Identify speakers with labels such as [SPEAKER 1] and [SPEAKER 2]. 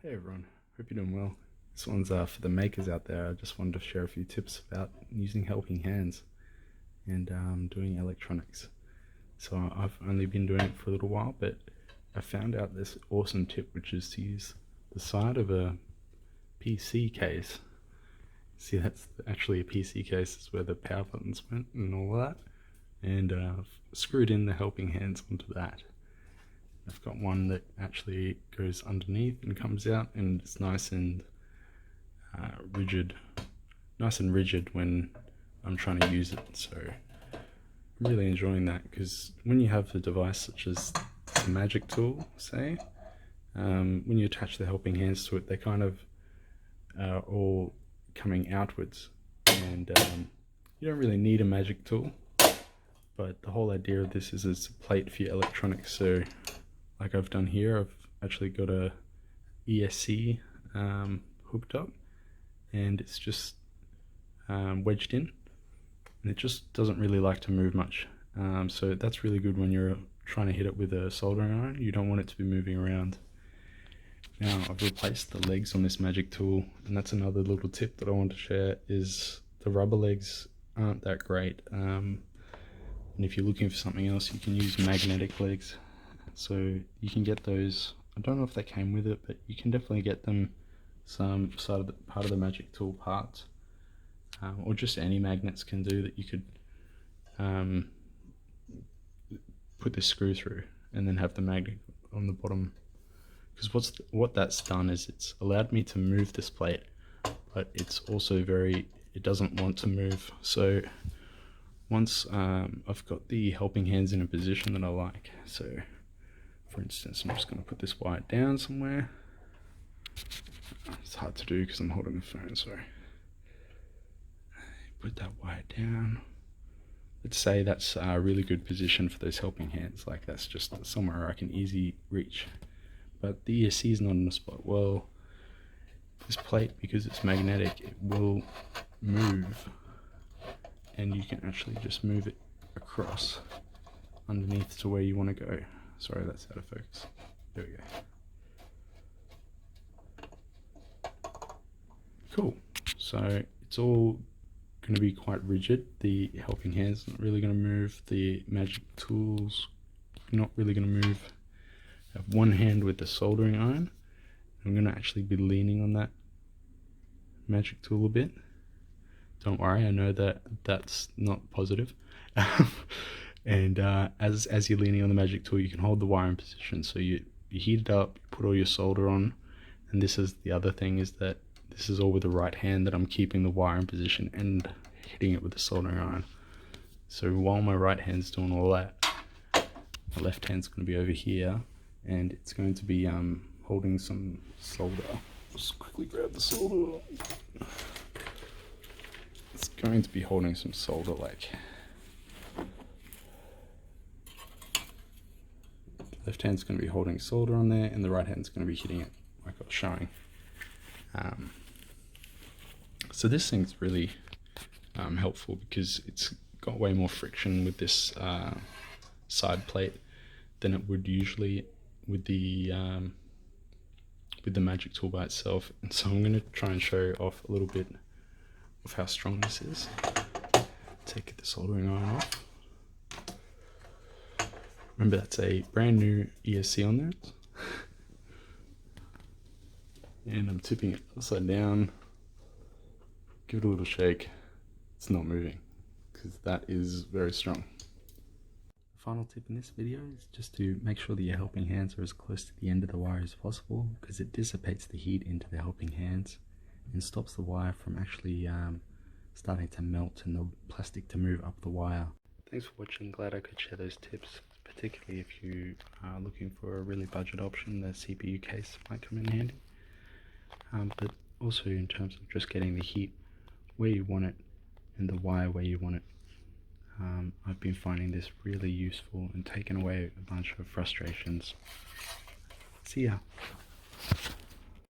[SPEAKER 1] Hey everyone, hope you're doing well. This one's for the makers out there. I just wanted to share a few tips about using helping hands and doing electronics. So I've only been doing it for a little while, but I found out this awesome tip, which is to use the side of a PC case. See, that's actually a PC case. It's where the power buttons went and all that. And I've screwed in the helping hands onto that. I've got one that actually goes underneath and comes out, and it's nice and rigid when I'm trying to use it. So I'm really enjoying that, because when you have a device such as the Magic Tool, say, when you attach the helping hands to it, they kind of are all coming outwards, and you don't really need a Magic Tool, but the whole idea of this is it's a plate for your electronics. So like I've done here, I've actually got a ESC hooked up, and it's just wedged in, and it just doesn't really like to move much. So that's really good when you're trying to hit it with a soldering iron. You don't want it to be moving around. Now I've replaced the legs on this Magic Tool, and that's another little tip that I want to share, is the rubber legs aren't that great. And if you're looking for something else, you can use magnetic legs. So you can get those. I don't know if they came with it, but you can definitely get them some part of the Magic Tool parts, or just any magnets can do that. You could put this screw through and then have the magnet on the bottom. Because what that's done is it's allowed me to move this plate, but it's also it doesn't want to move. So once I've got the helping hands in a position that I like, so for instance, I'm just going to put this wire down somewhere. It's hard to do because I'm holding the phone, so put that wire down. Let's say that's a really good position for those helping hands, like that's just somewhere I can easily reach. But the ESC is not in a spot. Well, this plate, because it's magnetic, it will move, and you can actually just move it across underneath to where you want to go. Sorry, that's out of focus. There we go. Cool. So it's all going to be quite rigid. The helping hands not really going to move. The Magic Tools not really going to move. I have one hand with the soldering iron. I'm going to actually be leaning on that Magic Tool a bit. Don't worry, I know that that's not positive. And as you're leaning on the Magic Tool, you can hold the wire in position. So you heat it up, you put all your solder on, and this is the other thing, is that this is all with the right hand that I'm keeping the wire in position and hitting it with the soldering iron. So while my right hand's doing all that, my left hand's going to be over here, and it's going to be holding some solder. Just quickly grab the solder. It's going to be holding some solder, like left hand's going to be holding solder on there, and the right hand's going to be hitting it like I was showing. So this thing's really helpful, because it's got way more friction with this side plate than it would usually with the Magic Tool by itself. And so I'm going to try and show off a little bit of how strong this is. Take the soldering iron off. Remember, that's a brand new ESC on there. And I'm tipping it upside down. Give it a little shake. It's not moving, because that is very strong. The final tip in this video is just to make sure that your helping hands are as close to the end of the wire as possible, because it dissipates the heat into the helping hands and stops the wire from actually starting to melt and the plastic to move up the wire. Thanks for watching. Glad I could share those tips, particularly if you are looking for a really budget option. The CPU case might come in handy, but also in terms of just getting the heat where you want it and the wire where you want it. I've been finding this really useful and taken away a bunch of frustrations. See ya.